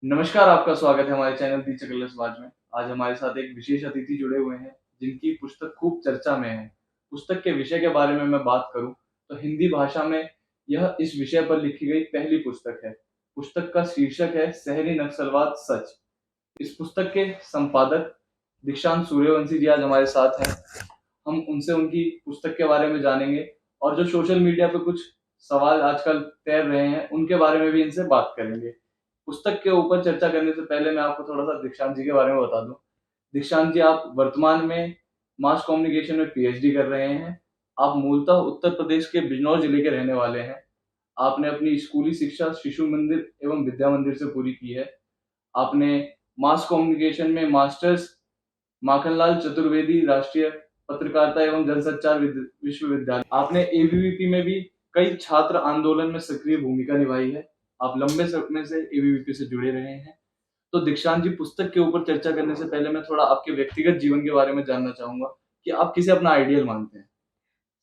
नमस्कार, आपका स्वागत है हमारे चैनल दी चकल्लसबाज में। आज हमारे साथ एक विशेष अतिथि जुड़े हुए हैं, जिनकी पुस्तक खूब चर्चा में है। पुस्तक के विषय के बारे में मैं बात करूँ, तो हिंदी भाषा में यह इस विषय पर लिखी गई पहली पुस्तक है। पुस्तक का शीर्षक है शहरी नक्सलवाद सच। इस पुस्तक के संपादक दीक्षांत सूर्यवंशी जी आज हमारे साथ हैं। हम उनसे उनकी पुस्तक के बारे में जानेंगे और जो सोशल मीडिया पे कुछ सवाल आजकल तैर रहे हैं, उनके बारे में भी इनसे बात करेंगे। पुस्तक के ऊपर चर्चा करने से पहले मैं आपको थोड़ा-सा दीक्षांत जी के बारे में बता दूँ। दीक्षांत जी आप वर्तमान में मास कम्युनिकेशन में पीएचडी कर रहे हैं। आप मूलतः उत्तर प्रदेश के बिजनौर जिले के रहने वाले हैं। आपने अपनी स्कूली शिक्षा शिशु मंदिर एवं विद्या मंदिर से पूरी की है। आपने मास कम्युनिकेशन में मास्टर्स माखनलाल चतुर्वेदी राष्ट्रीय पत्रकारिता एवं जनसंचार विश्वविद्यालय। आपने एबीवीपी में भी कई छात्र आंदोलन में सक्रिय भूमिका निभाई है। आप लंबे समय से एबीवीपी से जुड़े रहे हैं। तो दीक्षांत जी, पुस्तक के ऊपर चर्चा करने से पहले मैं थोड़ा आपके व्यक्तिगत जीवन के बारे में जानना चाहूँगा कि आप किसे अपना आइडियल मानते हैं?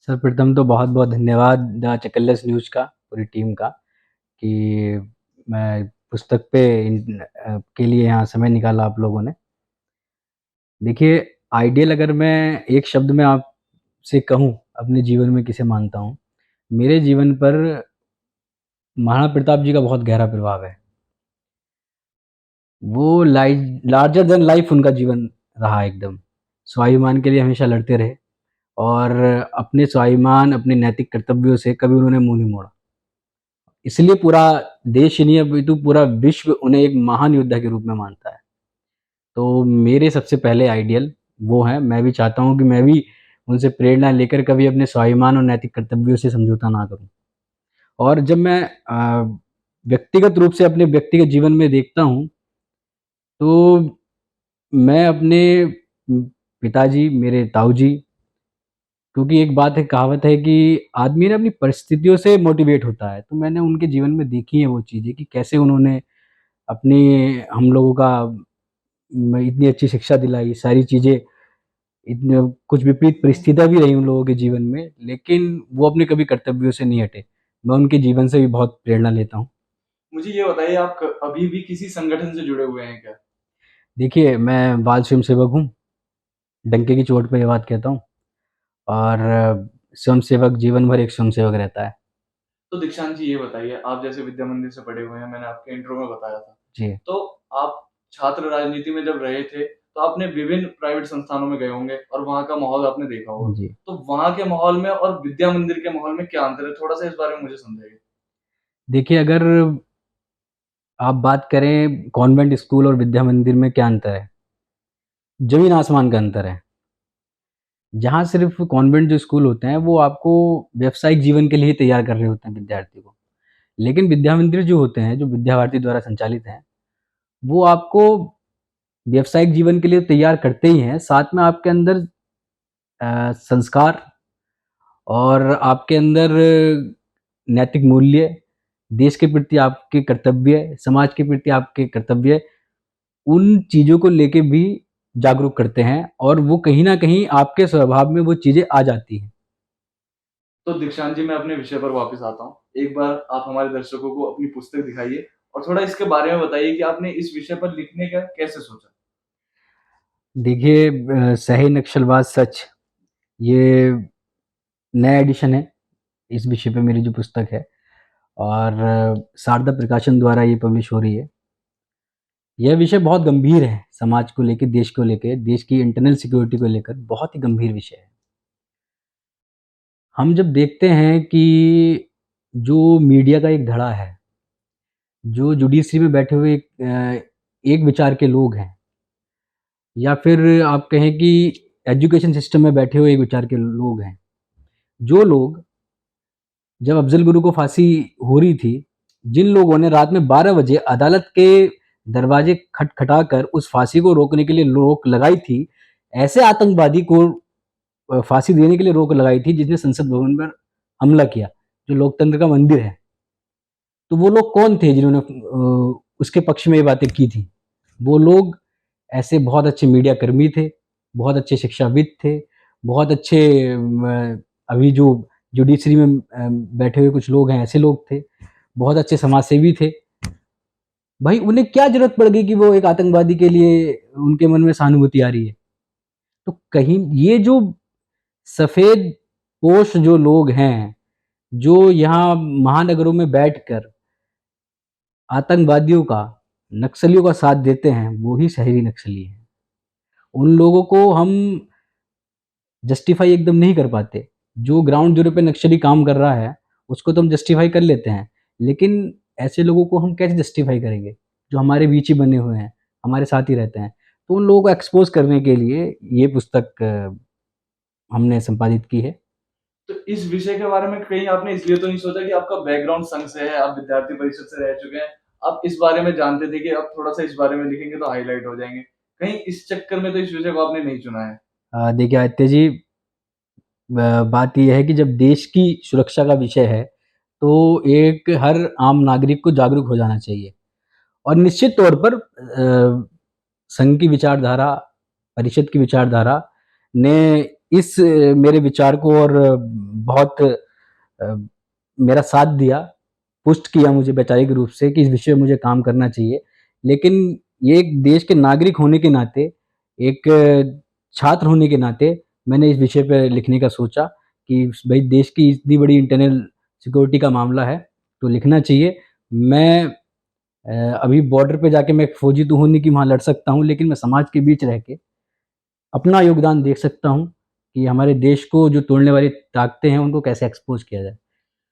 सर्वप्रथम तो बहुत-बहुत धन्यवाद द चकल्लस न्यूज़ का, पूरी टीम का कि मैं पुस्तक पे के लिए यहाँ समय निकाला आप लोगों ने। देखिए, आइडियल अगर मैं एक शब्द में आपसे कहूँ, अपने जीवन में किसे मानता हूँ, मेरे जीवन पर महाराणा प्रताप जी का बहुत गहरा प्रभाव है। वो लार्जर दैन लाइफ उनका जीवन रहा एकदम। स्वाभिमान के लिए हमेशा लड़ते रहे और अपने स्वाभिमान, अपने नैतिक कर्तव्यों से कभी उन्होंने मुँह नहीं मोड़ा। इसलिए पूरा देश ही नहीं अपितु पूरा विश्व उन्हें एक महान योद्धा के रूप में मानता है। तो मेरे सबसे पहले आइडियल वो हैं। मैं भी चाहता हूँ कि मैं भी उनसे प्रेरणा लेकर कभी अपने स्वाभिमान और नैतिक कर्तव्यों से समझौता ना करूँ। और जब मैं व्यक्तिगत रूप से अपने व्यक्तिगत जीवन में देखता हूँ, तो मैं अपने पिताजी, मेरे ताऊ जी, क्योंकि एक बात है, कहावत है कि आदमी ना अपनी परिस्थितियों से मोटिवेट होता है। तो मैंने उनके जीवन में देखी हैं वो चीज़ें कि कैसे उन्होंने अपनी हम लोगों का इतनी अच्छी शिक्षा दिलाई, सारी चीज़ें इतने कुछ विपरीत परिस्थितियाँ भी रही उन लोगों के जीवन में, लेकिन वो अपने कभी कर्तव्यों से नहीं हटे। मैं उनके जीवन से भी बहुत प्रेरणा लेता हूँ। मुझे ये बताइए, आप अभी भी किसी संगठन से जुड़े हुए हैं क्या? देखिए, मैं बाल स्वयंसेवक हूँ, डंके की चोट पे ये बात कहता हूँ और स्वयंसेवक जीवन भर एक स्वयंसेवक रहता है। तो दीक्षांत जी, ये बताइए, आप जैसे विद्या मंदिर से पढ़े हुए हैं, मैंने आपके इंट्रो में बताया था। जी, तो आप छात्र राजनीति में जब रहे थे, तो आपने विभिन्न प्राइवेट संस्थानों में गए होंगे और वहाँ का माहौल आपने देखा होगा। जी। तो वहाँ के माहौल में और विद्या मंदिर के माहौल में क्या अंतर है? थोड़ा-सा इस बारे में मुझे समझाइए। देखिए, अगर आप बात करें कॉन्वेंट स्कूल और विद्या मंदिर में क्या अंतर है? ज़मीन आसमान का अंतर है। जहाँ सिर्फ़ कॉन्वेंट जो स्कूल होते हैं, वो आपको व्यावसायिक जीवन के लिए तैयार कर रहे होते हैं विद्यार्थी को। लेकिन विद्या मंदिर जो होते हैं, जो विद्या भारती द्वारा संचालित हैं, वो आपको व्यावसायिक जीवन के लिए तैयार करते ही हैं, साथ में आपके अंदर संस्कार और आपके अंदर नैतिक मूल्य, देश के प्रति आपके कर्तव्य, समाज के प्रति आपके कर्तव्य, उन चीज़ों को लेके भी जागरूक करते हैं और वो कहीं न कहीं आपके स्वभाव में वो चीज़ें आ जाती हैं। तो दीक्षांत जी, मैं अपने विषय पर वापस आता हूँ। एक बार आप हमारे दर्शकों को अपनी पुस्तक दिखाइए और थोड़ा इसके बारे में बताइए कि आपने इस विषय पर लिखने का कैसे सोचा? देखिए सही नक्सलवाद सच, ये नया एडिशन है, इस विषय पे मेरी जो पुस्तक है और शारदा प्रकाशन द्वारा ये पब्लिश हो रही है। यह विषय बहुत गंभीर है, समाज को लेके, देश की इंटरनल सिक्योरिटी को लेकर बहुत ही गंभीर विषय है। हम जब देखते हैं कि जो मीडिया का एक धड़ा है, जो जुडिशरी में बैठे हुए एक विचार के लोग हैं या फिर आप कहें कि एजुकेशन सिस्टम में बैठे हुए एक विचार के लोग हैं। जो लोग जब अफ़ज़ल गुरु को फांसी हो रही थी, जिन लोगों ने रात में 12 बजे अदालत के दरवाजे खटखटाकर उस फांसी को रोकने के लिए रोक लगाई थी, ऐसे आतंकवादी को फांसी देने के लिए रोक लगाई थी जिसने संसद भवन पर हमला किया, जो लोकतंत्र का मंदिर है। तो वो लोग कौन थे जिन्होंने उसके पक्ष में ये बातें की थी? वो लोग ऐसे बहुत अच्छे मीडिया कर्मी थे, बहुत अच्छे शिक्षाविद थे, बहुत अच्छे अभी जो जुडिशरी में बैठे हुए कुछ लोग हैं, ऐसे लोग थे, बहुत अच्छे समाजसेवी थे। भाई उन्हें क्या ज़रूरत पड़ गई कि वो एक आतंकवादी के लिए उनके मन में सहानुभूति आ रही है? तो कहीं ये जो सफ़ेद पोश जो लोग हैं, जो यहाँ महानगरों में बैठकर आतंकवादियों का, नक्सलियों का साथ देते हैं, वो ही शहरी नक्सली हैं। उन लोगों को हम जस्टिफ़ाई एकदम नहीं कर पाते। जो ग्राउंड ज़ीरो पे नक्सली काम कर रहा है, उसको तो हम जस्टिफ़ाई कर लेते हैं, लेकिन ऐसे लोगों को हम कैसे जस्टिफ़ाई करेंगे, जो हमारे बीच ही बने हुए हैं, हमारे साथ ही रहते हैं। तो उन लोगों को एक्सपोज़ करने के लिए ये पुस्तक हमने संपादित की है। तो इस विषय के बारे में कहीं आपने इसलिए तो नहीं सोचा कि आपका बैकग्राउंड संघ से है, आप विद्यार्थी परिषद से रह चुके हैं, आप इस बारे में जानते थे कि अब थोड़ा-सा इस बारे में लिखेंगे तो हाइलाइट हो जाएँगे। कहीं इस चक्कर में तो इस विषय को आपने नहीं चुना है? देखिए आदित्य जी, बात ये है कि जब देश की सुरक्षा का विषय है, तो एक हर आम नागरिक को जागरूक हो जाना चाहिए और निश्चित तौर पर संघ की विचारधारा, परिषद की विचारधारा ने इस मेरे विचार को और बहुत मेरा साथ दिया, पुष्ट किया मुझे वैचारिक रूप से कि इस विषय में मुझे काम करना चाहिए। लेकिन ये एक देश के नागरिक होने के नाते, एक छात्र होने के नाते मैंने इस विषय पे लिखने का सोचा कि भई देश की इतनी बड़ी इंटरनल सिक्योरिटी का मामला है, तो लिखना चाहिए। मैं अभी बॉर्डर पे जाके मैं एक फ़ौजी तो हूँ नहीं कि वहाँ लड़ सकता हूँ, लेकिन मैं समाज के बीच रह के अपना योगदान दे सकता हूँ कि हमारे देश को जो तोड़ने वाली ताकतें हैं, उनको कैसे एक्सपोज़ किया जाए।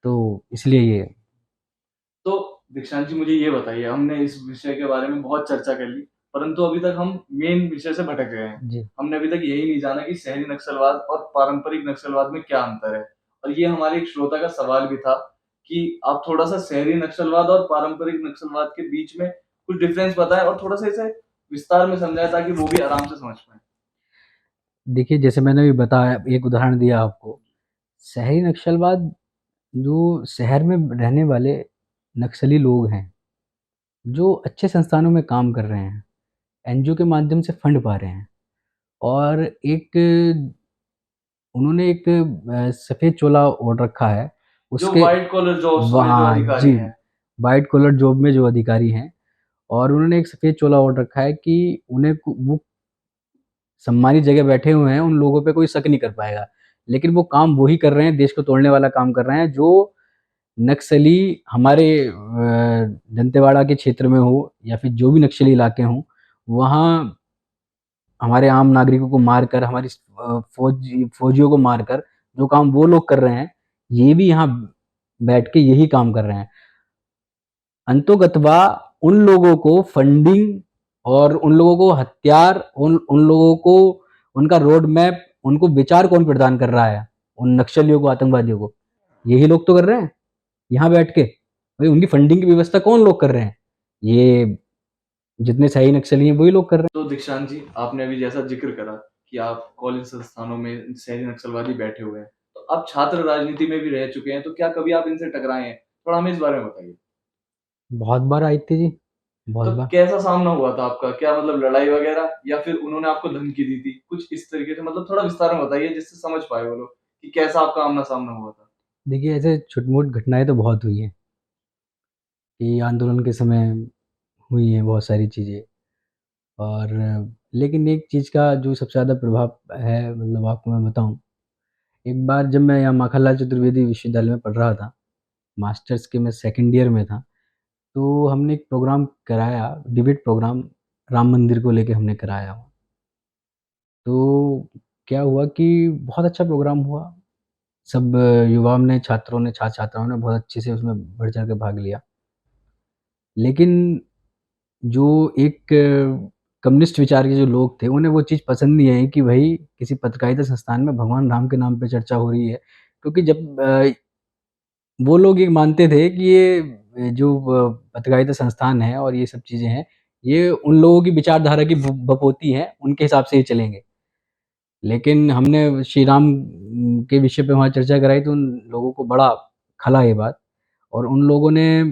तो इसलिए ये तो दीक्षांत जी मुझे ये बताइए, हमने इस विषय के बारे में बहुत चर्चा कर ली, परंतु अभी तक हम मेन विषय से भटक गए हैं। जी। हमने अभी तक यही नहीं जाना कि शहरी नक्सलवाद और पारंपरिक नक्सलवाद में क्या अंतर है? और ये हमारे एक श्रोता का सवाल भी था कि आप थोड़ा-सा शहरी नक्सलवाद और पारंपरिक नक्सलवाद के बीच में कुछ डिफरेंस बताएँ और थोड़ा-सा इसे विस्तार में समझाएँ ताकि वो भी आराम से समझ पाएँ। देखिए, जैसे मैंने अभी बताया, एक उदाहरण दिया आपको, शहरी नक्सलवाद जो शहर में रहने वाले नक्सली लोग हैं, जो अच्छे संस्थानों में काम कर रहे हैं, एनजीओ के माध्यम से फंड पा रहे हैं और एक उन्होंने एक सफ़ेद चोला ओढ़ रखा है, जो उसके व्हाइट कॉलर जॉब्स में जो वहाँ अधिकारी जी, हैं। व्हाइट कॉलर जॉब में जो अधिकारी हैं और उन्होंने एक सफ़ेद चोला ओढ़ रखा है कि उन्हें वो सम्मानित जगह बैठे हुए हैं, उन लोगों पे कोई शक नहीं कर पाएगा। लेकिन वो काम वो ही कर रहे हैं, देश को तोड़ने वाला काम कर रहे हैं, जो नक्सली हमारे दंतेवाड़ा के क्षेत्र में हो या फिर जो भी नक्सली इलाके हों, वहाँ हमारे आम नागरिकों को मारकर, हमारी फ़ौजियों को मारकर जो काम वो लोग कर रहे हैं, ये भी यहाँ बैठ के यही काम कर रहे हैं। अंतोगत्वा उन लोगों को फंडिंग और उन लोगों को हथियार, उन लोगों को उनका रोड मैप, उनको विचार कौन प्रदान कर रहा है? उन नक्सलियों को, आतंकवादियों को? यही लोग तो कर रहे हैं, यहाँ बैठ के। भाई उनकी फंडिंग की व्यवस्था कौन लोग कर रहे हैं? ये जितने सही नक्सली हैं, वही लोग कर रहे हैं। तो दीक्षांत जी, आपने अभी जैसा ज़िक्र करा कि आप कॉलेज संस्थानों में शहरी नक्सलवादी बैठे हुए हैं। तो आप छात्र राजनीति में भी रह चुके हैं, तो क्या कभी आप इनसे टकराए हैं? थोड़ा हमें इस बारे में बताइए। बहुत बार आई थी जी, तो बहुत बार। कैसा सामना हुआ था आपका? क्या मतलब लड़ाई वगैरह या फिर उन्होंने आपको धमकी दी थी? कुछ इस तरीके से मतलब थोड़ा विस्तार में बताइए जिससे समझ पाएँ वो लोग कि कैसा आपका आमना-सामना हुआ था? देखिए, ऐसे छुट-मुट घटनाएँ तो बहुत हुई हैं कि आंदोलन के समय हुई हैं बहुत सारी चीज़ें और लेकिन एक चीज़ का जो सबसे ज़्यादा प्रभाव है मतलब आपको मैं बताऊँ, एक बार जब मैं यहाँ माखनलाल चतुर्वेदी विश्वविद्यालय में पढ़ रहा था, मास्टर्स के मैं सेकंड ईयर में था, तो हमने एक प्रोग्राम कराया, डिबेट प्रोग्राम राम मंदिर को लेके हमने कराया। तो क्या हुआ कि बहुत अच्छा प्रोग्राम हुआ। सब युवाओं ने, छात्रों ने, छात्र-छात्राओं ने बहुत अच्छे से उसमें बढ़-चढ़ के भाग लिया। लेकिन जो एक कम्युनिस्ट विचार के जो लोग थे, उन्हें वो चीज़ पसंद नहीं आई कि भई किसी पत्रकारिता संस्थान में भगवान राम के नाम पे चर्चा हो रही है। क्योंकि जब वो लोग ये मानते थे कि ये जो पत्रकारिता संस्थान है और ये सब चीज़ें हैं, ये उन लोगों की विचारधारा की बपौती हैं, उनके हिसाब से ही चलेंगे। लेकिन हमने श्री राम के विषय पे वहाँ चर्चा कराई तो उन लोगों को बड़ा खला ये बात और उन लोगों ने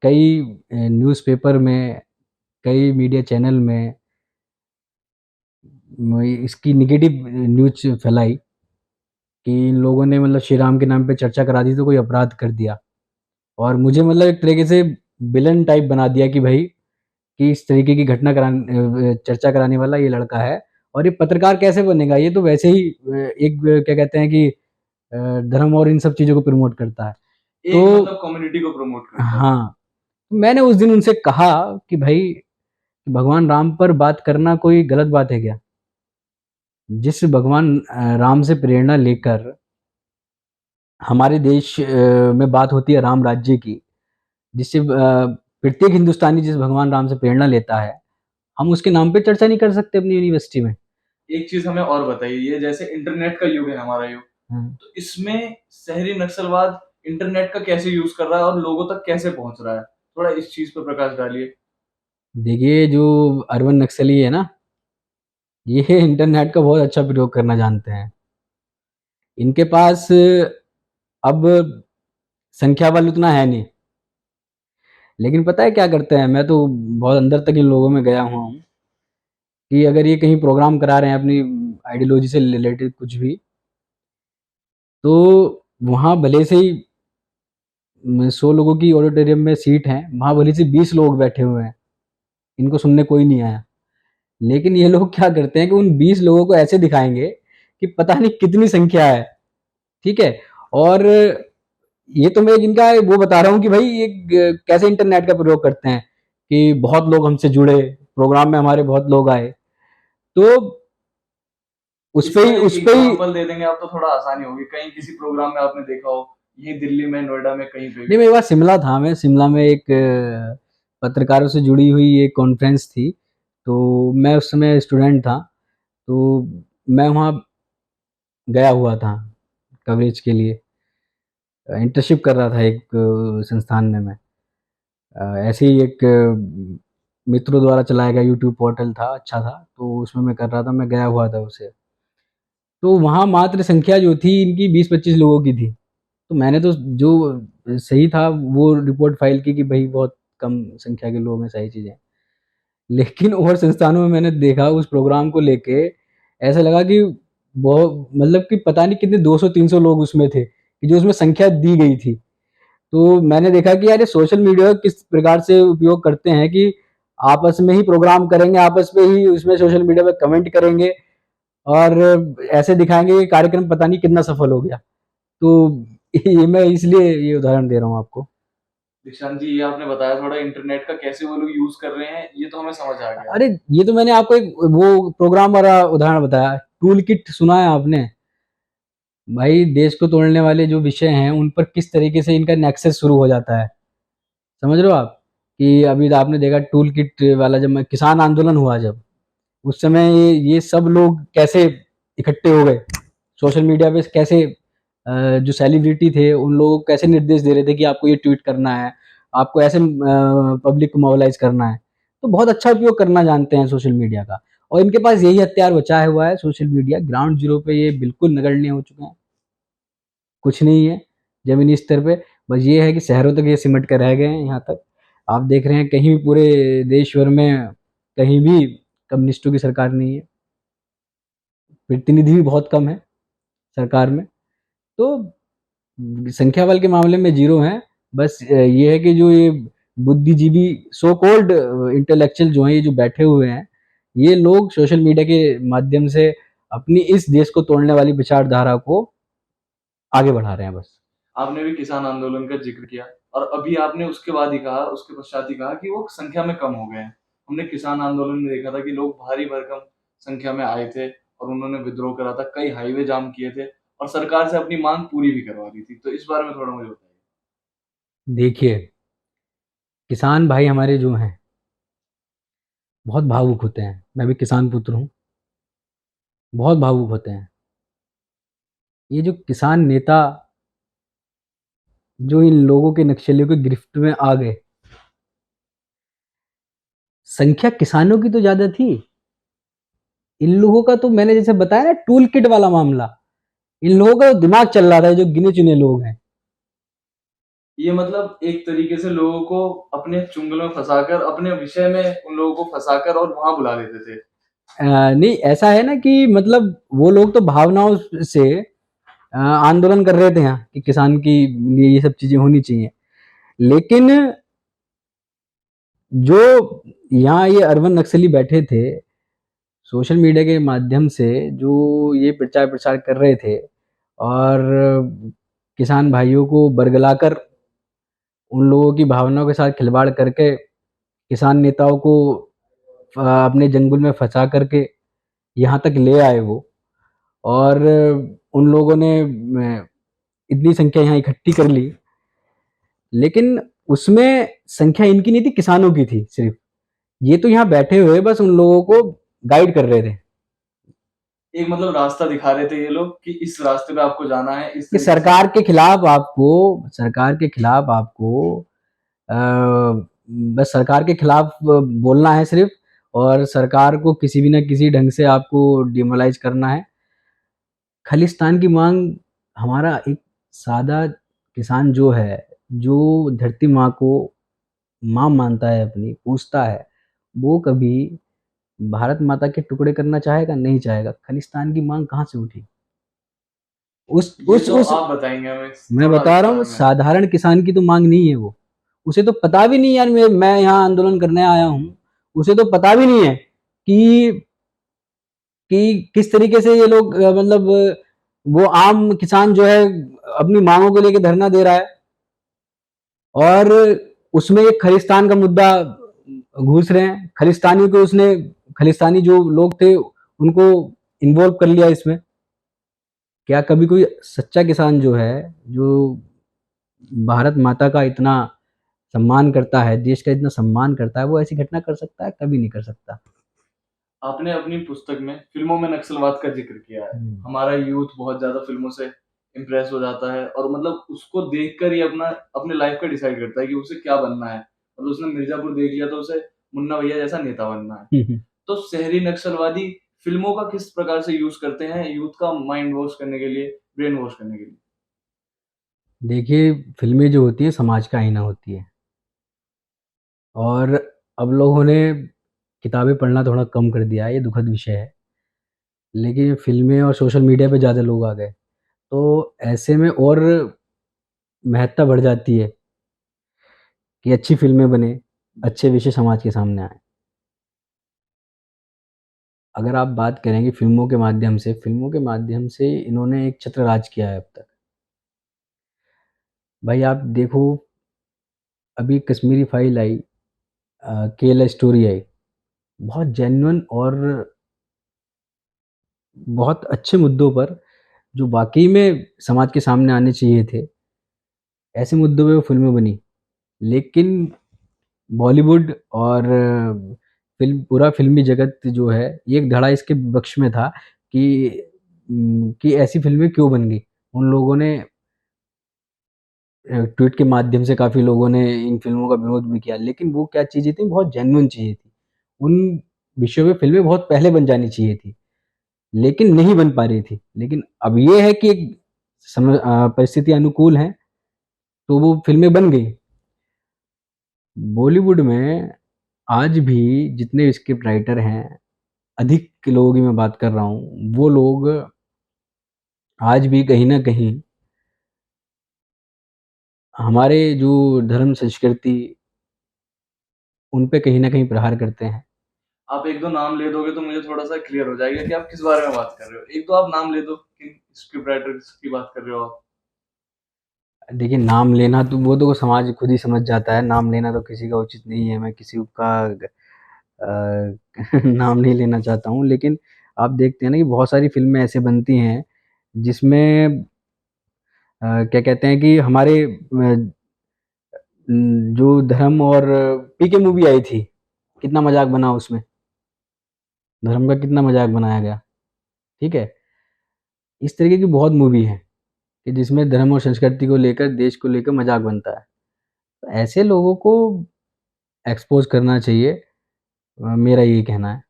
कई न्यूज़पेपर में, कई मीडिया चैनल में इसकी नेगेटिव न्यूज़ फैलाई कि इन लोगों ने मतलब श्री राम के नाम पे चर्चा करा दी तो कोई अपराध कर दिया। और मुझे मतलब एक तरीके से विलन टाइप बना दिया कि भाई कि इस तरीके की घटना चर्चा कराने वाला ये लड़का है और ये पत्रकार कैसे बनेगा, ये तो वैसे ही एक क्या कहते हैं कि धर्म और इन सब चीज़ों को प्रमोट करता है। एक तो मतलब कम्युनिटी को प्रमोट करता है। हाँ, मैंने उस दिन उनसे कहा कि भाई भगवान राम पर बात करना कोई गलत बात है क्या? जिस भगवान राम से प्रेरणा लेकर हमारे देश में बात होती है राम राज्य की, जिससे प्रत्येक हिंदुस्तानी जिस भगवान राम से प्रेरणा लेता है, हम उसके नाम पे चर्चा नहीं कर सकते अपनी यूनिवर्सिटी में। एक चीज़ हमें और बताइए, ये जैसे इंटरनेट का युग है हमारा युग, हुँ। तो इसमें शहरी नक्सलवाद इंटरनेट का कैसे यूज़ कर रहा है और लोगों तक कैसे पहुँच रहा है? थोड़ा इस चीज़ पे प्रकाश डालिए। देखिए जो अर्बन नक्सली है ना, ये इंटरनेट का बहुत अच्छा प्रयोग करना जानते हैं। इनके पास अब संख्या बल उतना है नहीं, लेकिन पता है क्या करते हैं? मैं तो बहुत अंदर तक इन लोगों में गया हुआ हूँ कि अगर ये कहीं प्रोग्राम करा रहे हैं अपनी आइडियोलॉजी से रिलेटेड कुछ भी, तो वहाँ भले से ही 100 लोगों की ऑडिटोरियम में सीट है, वहाँ भले से 20 लोग बैठे हुए हैं, इनको सुनने कोई नहीं आया। लेकिन ये लोग क्या करते हैं कि उन 20 लोगों को ऐसे दिखाएँगे कि पता नहीं कितनी संख्या है, ठीक है? और ये तो मैं इनका वो बता रहा हूँ कि भाई ये कैसे इंटरनेट का प्रयोग करते हैं कि बहुत लोग हमसे जुड़े, प्रोग्राम में हमारे बहुत लोग आए। तो इसका एक उस पे ही एग्ज़ाम्पल दे देंगे आप तो थोड़ा आसानी होगी। कहीं किसी प्रोग्राम में आपने देखा हो, ये दिल्ली में, नोएडा में, कहीं पे नहीं, भी। मैं एक बार शिमला था, मैं शिमला में एक पत्रकारों से जुड़ी हुई एक कॉन्फ्रेंस थी, तो मैं उस समय स्टूडेंट था, तो मैं वहाँ गया हुआ था कवरेज के लिए। इंटर्नशिप कर रहा था एक संस्थान में मैं। ऐसे ही एक मित्रों द्वारा चलाया गया यूट्यूब पोर्टल था, अच्छा था, तो उसमें मैं कर रहा था, मैं गया हुआ था उसे। तो वहाँ मात्र संख्या जो थी इनकी 20-25 लोगों की थी। तो मैंने तो जो सही था वो रिपोर्ट फ़ाइल की कि भई बहुत कम संख्या के लोग हैं, सारी चीज़ें। लेकिन और संस्थानों में मैंने देखा उस प्रोग्राम को लेके ऐसा लगा कि बहुत मतलब कि पता नहीं कितने 200-300 लोग उसमें थे, कि जो उसमें संख्या दी गई थी। तो मैंने देखा कि यार ये सोशल मीडिया किस प्रकार से उपयोग करते हैं कि आपस में ही प्रोग्राम करेंगे, आपस में ही उसमें सोशल मीडिया पे कमेंट करेंगे और ऐसे दिखाएँगे कि कार्यक्रम पता नहीं कितना सफल हो गया। तो ये मैं इसलिए ये उदाहरण दे रहा हूँ आपको। दीक्षांत जी, ये आपने बताया थोड़ा इंटरनेट का कैसे वो लोग यूज़ कर रहे हैं, ये तो हमें समझ आ गया। अरे! ये तो मैंने आपको एक वो प्रोग्राम वाला उदाहरण बताया। टूल किट सुना है आपने? भाई देश को तोड़ने वाले जो विषय हैं, उन पर किस तरीके से इनका नेक्सस शुरू हो जाता है। समझ रहे हो आप? कि अभी तो आपने देखा टूल किट वाला जब मैं किसान आंदोलन हुआ जब, उस समय ये सब लोग कैसे इकट्ठे हो गए। सोशल मीडिया पे कैसे जो सेलिब्रिटी थे उन लोगों को कैसे निर्देश दे रहे थे कि आपको ये ट्वीट करना है, आपको ऐसे पब्लिक को मोबिलाइज़ करना है। तो बहुत अच्छा उपयोग करना जानते हैं सोशल मीडिया का और इनके पास यही हथियार बचा हुआ है सोशल मीडिया। ग्राउंड ज़ीरो पे ये बिल्कुल नगण्य हो चुके हैं। कुछ नहीं है ज़मीनी स्तर पे, बस ये है कि शहरों तक ये सिमट कर रह गए हैं यहाँ तक। आप देख रहे हैं कहीं भी पूरे देश भर में कहीं भी कम्युनिस्टों की सरकार नहीं है। प्रतिनिधि भी बहुत कम है सरकार में। तो संख्या बल के मामले में ज़ीरो हैं। बस ये है कि जो ये बुद्धिजीवी सो कॉल्ड इंटेलेक्चुअल जो हैं, ये जो बैठे हुए हैं, ये लोग सोशल मीडिया के माध्यम से अपनी इस देश को तोड़ने वाली विचारधारा को आगे बढ़ा रहे हैं बस। आपने भी किसान आंदोलन का ज़िक्र किया और अभी आपने उसके बाद ही कहा, उसके पश्चात ही कहा कि वो संख्या में कम हो गए हैं। हमने किसान आंदोलन में देखा था कि लोग भारी भरकम संख्या में आए थे और उन्होंने विद्रोह करा था, कई हाईवे जाम किए थे और सरकार से अपनी माँग पूरी भी करवा दी थी। तो इस बारे में थोड़ा मुझे बताइए? देखिए, किसान भाई हमारे जो हैं, बहुत भावुक होते हैं। मैं भी किसान पुत्र हूँ, बहुत भावुक होते हैं। ये जो किसान नेता जो इन लोगों के नक्सलियों की गिरफ्त में आ गए, संख्या किसानों की तो ज़्यादा थी। इन लोगों का तो मैंने जैसे बताया ना टूल किट वाला मामला, इन लोगों का तो दिमाग चल रहा था जो गिने-चुने लोग हैं। ये मतलब एक तरीके से लोगों को अपने चुंगल में फँसाकर, अपने विषय में उन लोगों को फँसाकर और वहाँ बुला लेते थे। नहीं ऐसा है ना कि मतलब वो लोग तो भावनाओं से आंदोलन कर रहे थे यहाँ कि किसान की लिए ये सब चीज़ें होनी चाहिए। लेकिन जो यहाँ ये अर्बन नक्सली बैठे थे, सोशल मीडिया के माध्यम से जो ये प्रचार-प्रसार कर रहे थे और किसान भाइयों को बरगलाकर उन लोगों की भावनाओं के साथ खिलवाड़ करके किसान नेताओं को अपने चंगुल में फँसा करके यहाँ तक ले आए वो और उन लोगों ने इतनी संख्या यहाँ इकट्ठी कर ली, लेकिन उसमें संख्या इनकी नहीं थी, किसानों की थी सिर्फ़। ये तो यहाँ बैठे हुए बस उन लोगों को गाइड कर रहे थे एक मतलब रास्ता दिखा रहे थे ये लोग कि इस रास्ते पे आपको जाना है, इस कि तरीके से सरकार के खिलाफ आपको बस सरकार के खिलाफ बोलना है सिर्फ़ और सरकार को किसी भी न किसी ढंग से आपको डिमोरलाइज़ करना है। खालिस्तान की माँग हमारा एक सादा किसान जो है, जो धरती माँ को माँ मानता है अपनी, पूजता है, वो कभी भारत माता के टुकड़े करना चाहेगा? नहीं चाहेगा। खालिस्तान की माँग कहाँ से उठी? उस ये उस तो उस आप बताएँगे हमें मैं थोड़ा बता रहा हूँ विस्तार में। साधारण किसान की तो माँग नहीं है वो। उसे तो पता भी नहीं यार मैं यहाँ आंदोलन करने आया हूँ। उसे तो पता भी नहीं है कि किस तरीके से ये लोग मतलब वो आम किसान जो है अपनी माँगों को लेके धरना दे रहा है और उसमें एक खालिस्तान का मुद्दा घुस रहे हैं। खालिस्तानियों को उसने खालिस्तानी जो लोग थे उनको इन्वॉल्व कर लिया इसमें। क्या कभी कोई सच्चा किसान जो है, जो भारत माता का इतना सम्मान करता है, देश का इतना सम्मान करता है, वो ऐसी घटना कर सकता है? कभी नहीं कर सकता। आपने अपनी पुस्तक में फ़िल्मों में नक्सलवाद का ज़िक्र किया है। हुँ। हमारा यूथ बहुत ज़्यादा फ़िल्मों से इम्प्रेस हो जाता है और मतलब उसको देखकर ही अपने लाइफ़ का डिसाइड करता है कि उसे क्या बनना है। मतलब उसने मिर्ज़ापुर देख लिया तो उसे मुन्ना भैया जैसा नेता बनना है। हुँ, हुँ। तो शहरी नक्सलवादी फ़िल्मों का किस प्रकार से यूज़ करते हैं यूथ का माइंड वॉश करने के लिए, ब्रेन वॉश करने के लिए? देखिए, फ़िल्में जो होती हैं समाज का आईना होती है और अब लोगों ने किताबें पढ़ना थोड़ा कम कर दिया है, ये दुखद विषय है। लेकिन फ़िल्में और सोशल मीडिया पे ज़्यादा लोग आ गए, तो ऐसे में और महत्ता बढ़ जाती है कि अच्छी फ़िल्में बने, अच्छे विषय समाज के सामने आएँ। अगर आप बात करेंगे फ़िल्मों के माध्यम से इन्होंने एक छत्र राज किया है अब तक। भाई आप देखो अभी कश्मीरी फाइल आई केएलए स्टोरी आई, बहुत जेन्युइन और बहुत अच्छे मुद्दों पर जो वाक़ई में समाज के सामने आने चाहिए थे, ऐसे मुद्दों पे वो फ़िल्में बनी। लेकिन बॉलीवुड और पूरा फ़िल्मी जगत जो है, एक धड़ा इसके पक्ष में था कि कि ऐसी फ़िल्में क्यों बन गई? उन लोगों ने ट्वीट के माध्यम से काफ़ी लोगों ने इन फ़िल्मों का विरोध भी किया, लेकिन वो क्या चीज़ें थी, बहुत जेन्युइन चीज़ें थी। उन विषयों पे फ़िल्में बहुत पहले बन जानी चाहिए थी, लेकिन नहीं बन पा रही थी। लेकिन अब ये है कि परिस्थिति अनुकूल है, तो वो फ़िल्में बन गई। बॉलीवुड में आज भी जितने स्क्रिप्ट राइटर हैं, अधिक लोगों की मैं बात कर रहा हूँ, वो लोग आज भी कहीं न कहीं हमारे जो धर्म संस्कृति, उन पे कहीं न कहीं प्रहार करते हैं। आप 1-2 नाम ले दोगे तो मुझे थोड़ा-सा क्लियर हो जाएगा कि आप किस बारे में बात कर रहे हो। 1-2 आप नाम ले दो, किन स्क्रिप्ट राइटर्स की बात कर रहे हो आप? देखिए, नाम लेना तो वो तो समाज खुद ही समझ जाता है, नाम लेना तो किसी का उचित नहीं है, मैं किसी का नाम नहीं लेना चाहता हूँ। लेकिन आप देखते हैं ना कि बहुत सारी फ़िल्में ऐसे बनती हैं, जिसमें क्या कहते हैं कि हमारे जो धर्म और पीके मूवी आई थी, कितना मज़ाक बना उसमें, धर्म का कितना मज़ाक बनाया गया, ठीक है? इस तरीके की बहुत मूवी हैं कि जिसमें धर्म और संस्कृति को लेकर, देश को लेकर मज़ाक बनता है। तो ऐसे लोगों को एक्सपोज़ करना चाहिए मेरा यही कहना है।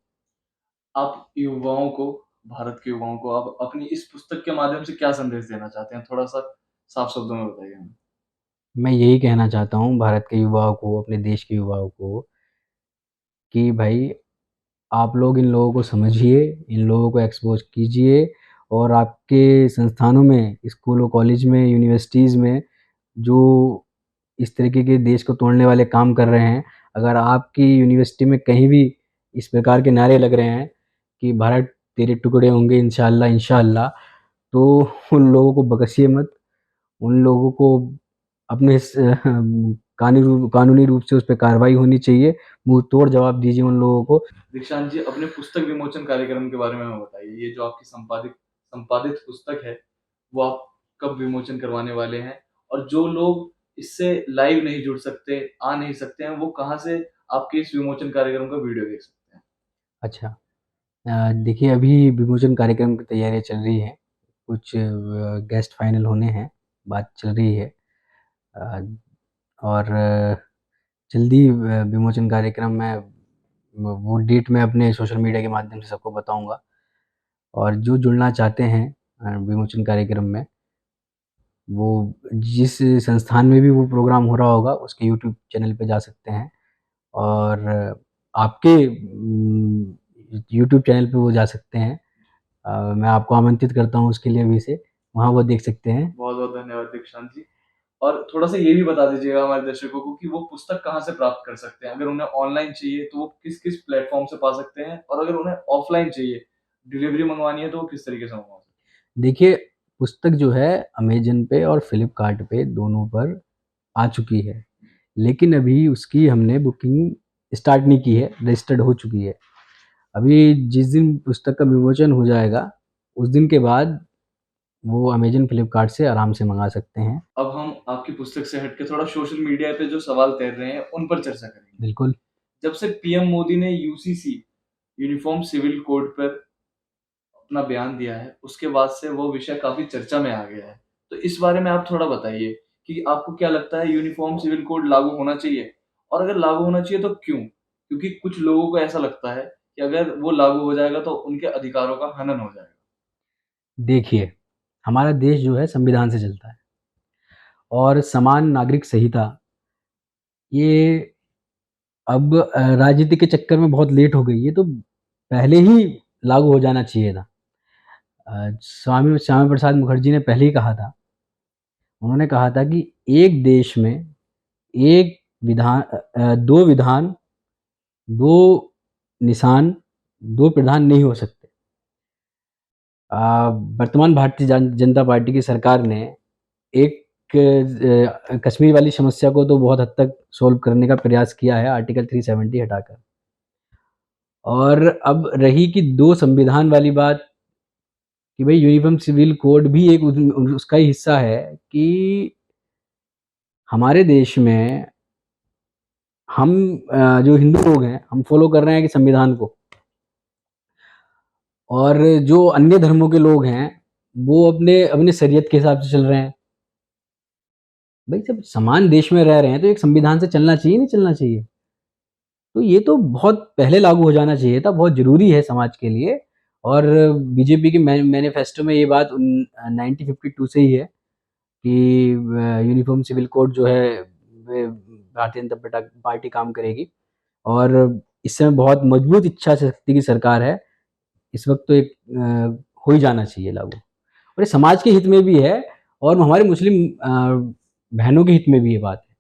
आप युवाओं को, भारत के युवाओं को आप अपनी इस पुस्तक के माध्यम से क्या संदेश देना चाहते हैं? थोड़ा-सा साफ शब्दों में बताइए हमें। मैं यही कहना चाहता हूँ भारत के युवाओं को, अपने देश के युवाओं को कि भाई आप लोग इन लोगों को समझिए, इन लोगों को एक्सपोज़ कीजिए और आपके संस्थानों में, स्कूलों, कॉलेज में, यूनिवर्सिटीज़ में जो इस तरीके के देश को तोड़ने वाले काम कर रहे हैं, अगर आपकी यूनिवर्सिटी में कहीं भी इस प्रकार के नारे लग रहे हैं कि भारत तेरे टुकड़े होंगे इंशाअल्लाह, इंशाअल्लाह, तो उन लोगों को बख्शिए मत। उन लोगों को अपने कानूनी रूप से उस पे कार्रवाई होनी चाहिए। मुँह तोड़ जवाब दीजिए उन लोगों को। दीक्षांत जी, अपने पुस्तक विमोचन कार्यक्रम के बारे में हमें बताइए। ये जो आपकी संपादित पुस्तक है, वो आप कब विमोचन करवाने वाले हैं? और जो लोग इससे लाइव नहीं जुड़ सकते, आ नहीं सकते हैं, वो कहाँ से आपके इस विमोचन कार्यक्रम का वीडियो देख सकते हैं? अच्छा। देखिए अभी विमोचन कार्यक्रम की तैयारियाँ चल रही हैं। कुछ गेस्ट फाइनल होने हैं, बात चल रही है। अ, और जल्दी विमोचन कार्यक्रम में वो डेट मैं अपने सोशल मीडिया के माध्यम से सबको बताऊँगा। और जो जुड़ना चाहते हैं विमोचन कार्यक्रम में, वो जिस संस्थान में भी वो प्रोग्राम हो रहा होगा, उसके यूट्यूब चैनल पे जा सकते हैं और आपके यूट्यूब चैनल पे वो जा सकते हैं। मैं आपको आमंत्रित करता हूँ उसके लिए अभी से, वहाँ वो देख सकते हैं। बहुत-बहुत धन्यवाद दीक्षांत जी। और थोड़ा-सा ये भी बता दीजिएगा हमारे दर्शकों को कि वो पुस्तक कहाँ से प्राप्त कर सकते हैं? अगर उन्हें ऑनलाइन चाहिए तो वो किस-किस प्लेटफ़ॉर्म से पा सकते हैं? और अगर उन्हें ऑफ़लाइन चाहिए, डिलीवरी मंगवानी है तो वो किस तरीके से मंगवा सकते देखिए, पुस्तक जो है अमेज़न पे और फ्लिपकार्ट पे दोनों पर आ चुकी है। लेकिन अभी उसकी हमने बुकिंग स्टार्ट नहीं की है, रजिस्टर्ड हो चुकी है। अभी जिस दिन पुस्तक का विमोचन हो जाएगा, उस दिन के बाद वो अमेज़न, फ्लिपकार्ट से आराम से मँगा सकते हैं। हैं? अब हम आपकी पुस्तक से हट के थोड़ा सोशल मीडिया पे जो सवाल तैर रहे हैं, उन पर चर्चा करेंगे। बिल्कुल। जब से पीएम मोदी ने यूसीसी यूनिफ़ॉर्म सिविल कोड पर अपना बयान दिया है, उसके बाद से वो विषय काफ़ी चर्चा में आ गया है। तो इस बारे में आप थोड़ा बताइए कि आपको क्या लगता है यूनिफ़ॉर्म सिविल कोड लागू होना चाहिए? और अगर लागू होना चाहिए तो क्यों? क्योंकि कुछ लोगों को ऐसा लगता है कि अगर वो लागू हो जाएगा तो उनके अधिकारों का हनन हो जाएगा। देखिए, हमारा देश जो है संविधान से चलता है और समान नागरिक संहिता ये अब राजनीति के चक्कर में बहुत लेट हो गई। ये तो पहले ही लागू हो जाना चाहिए था। स्वामी श्यामा प्रसाद मुखर्जी ने पहले ही कहा था। उन्होंने कहा था कि एक देश में एक दो विधान, 2 निशान, 2 प्रधान नहीं हो सकते। अ, वर्तमान भारतीय जनता पार्टी की सरकार ने एक कश्मीर वाली समस्या को तो बहुत हद तक सॉल्व करने का प्रयास किया है आर्टिकल 370 हटाकर। और अब रही कि 2 संविधान वाली बात कि भई यूनिफ़ॉर्म सिविल कोड भी एक उसका ही हिस्सा है कि हमारे देश में हम जो हिंदू लोग हैं, हम फ़ॉलो कर रहे हैं कि संविधान को और जो अन्य धर्मों के लोग हैं, वो अपने अपने शरीयत के हिसाब से चल रहे हैं। भई जब समान देश में रह रहे हैं, तो एक संविधान से चलना चाहिए, नहीं चलना चाहिए? तो ये तो बहुत पहले लागू हो जाना चाहिए था, बहुत ज़रूरी है समाज के लिए और बीजेपी के मैनिफेस्टो में ये बात 1952 से ही है कि यूनिफ़ॉर्म सिविल कोड जो है, वे भारतीय जनता पार्टी काम करेगी और इस समय बहुत मजबूत इच्छा शक्ति की सरकार है। इस वक़्त तो एक हो ही जाना चाहिए लागू और ये समाज के हित में भी है और हमारे मुस्लिम बहनों के हित में भी ये बात है।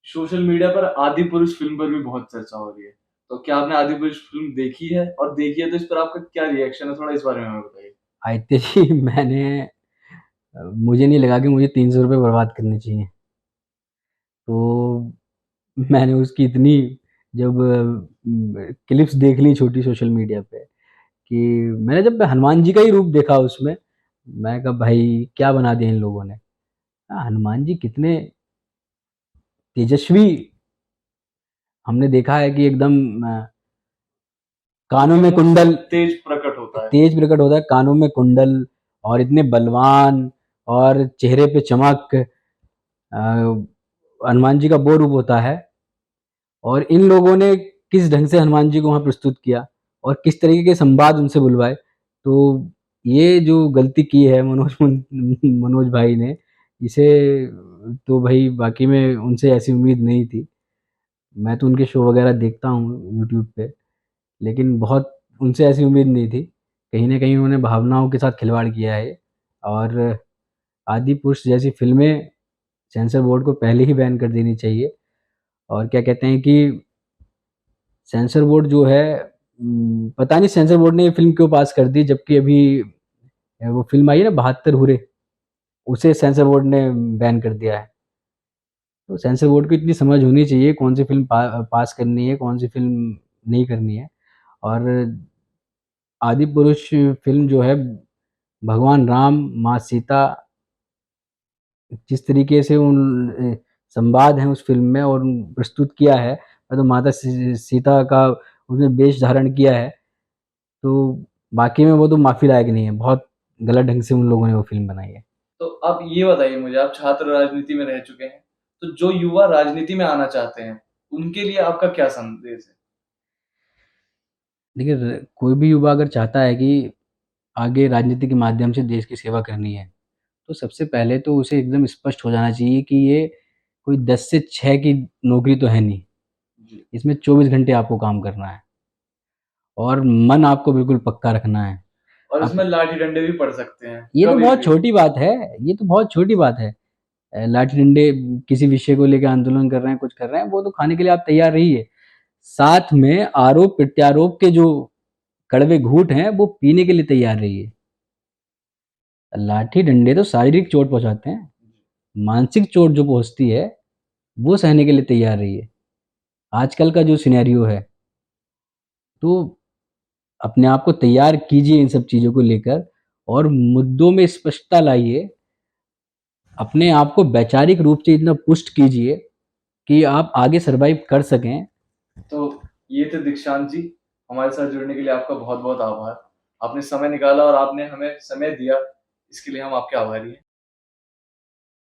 सोशल मीडिया पर आदिपुरुष फ़िल्म पर भी बहुत चर्चा हो रही है। तो क्या आपने आदिपुरुष फ़िल्म देखी है? और देखी है तो इस पर आपका क्या रिएक्शन है? थोड़ा इस बारे में हमें बताइए। आदित्य जी मुझे नहीं लगा कि मुझे ₹300 बर्बाद करने चाहिए। तो मैंने उसकी इतनी जब क्लिप्स देख ली छोटी सोशल मीडिया पे कि मैंने जब हनुमान जी का ही रूप देखा उसमें, मैं कहा भाई क्या बना दिया इन लोगों ने। हनुमान जी कितने तेजस्वी हमने देखा है कि एकदम कानों उनके में मुँह से कुंडल तेज प्रकट होता है। तेज प्रकट होता है, कानों में कुंडल और इतने बलवान और चेहरे पे चमक हनुमान जी का वो रूप होता है और इन लोगों ने किस ढंग से हनुमान जी को वहाँ प्रस्तुत किया और किस तरीके के संवाद उनसे बुलवाए। तो ये जो गलती की है मनोज भाई ने, इसे तो भई वाक़ई में उनसे ऐसी उम्मीद नहीं थी। मैं तो उनके शो वग़ैरह देखता हूँ यूट्यूब पे, लेकिन बहुत उनसे ऐसी उम्मीद नहीं थी। कहीं न कहीं उन्होंने भावनाओं के साथ खिलवाड़ किया है और आदिपुरुष जैसी फ़िल्में सेंसर बोर्ड को पहले ही बैन कर देनी चाहिए और क्या कहते हैं कि सेंसर बोर्ड जो है पता नहीं सेंसर बोर्ड ने ये फ़िल्म क्यों पास कर दी, जबकि अभी वो फ़िल्म आई है ना 72 हुरे, उसे सेंसर बोर्ड ने बैन कर दिया है। तो सेंसर बोर्ड को इतनी समझ होनी चाहिए कौन सी फ़िल्म पास करनी है, कौन सी फ़िल्म नहीं करनी है। और आदिपुरुष फ़िल्म जो है भगवान राम, माँ सीता जिस तरीके से संवाद हैं उस फ़िल्म में और प्रस्तुत किया है, तो माता सीता का उसने वेश धारण किया है, तो वाक़ई में वो तो माफ़ी लायक नहीं है। बहुत गलत ढंग से उन लोगों ने वो फ़िल्म बनाई है। तो आप ये बताइए मुझे, आप छात्र राजनीति में रह चुके हैं, तो जो युवा राजनीति में आना चाहते हैं, उनके लिए आपका क्या संदेश है? देखिए कोई भी युवा अगर चाहता है कि आगे राजनीति के माध्यम से देश की सेवा करनी है, तो सबसे पहले तो उसे एकदम स्पष्ट हो जाना चाहिए कि ये कोई 10 से 6 की नौकरी तो है नहीं। जी। इसमें 24 घंटे आपको काम करना है और मन आपको बिल्कुल पक्का रखना है। और आप इसमें लाठी डंडे भी पड़ सकते हैं, ये तो कभी बहुत भी। छोटी बात है, ये तो बहुत छोटी बात है। लाठी डंडे किसी विषय को लेके आंदोलन कर रहे हैं, कुछ कर रहे हैं, वो तो खाने के लिए आप तैयार रहिए। साथ में आरोप-प्रत्यारोप के जो कड़वे घूँट हैं, वो पीने के लिए तैयार रहिए। लाठी डंडे तो शारीरिक चोट पहुँचाते हैं, मानसिक चोट जो पहुँचती है, वो सहने के लिए तैयार रहिए। आजकल का जो सिनेरियो है, तो अपने आप को तैयार कीजिए इन सब चीज़ों को लेकर और मुद्दों में स्पष्टता लाइए। अपने आप को वैचारिक रूप से इतना पुष्ट कीजिए कि आप आगे सर्वाइव कर सकें। तो ये थे दीक्षांत जी, हमारे साथ जुड़ने के लिए आपका बहुत-बहुत आभार। आपने समय निकाला और आपने हमें समय दिया, इसके लिए हम आपके आभारी हैं।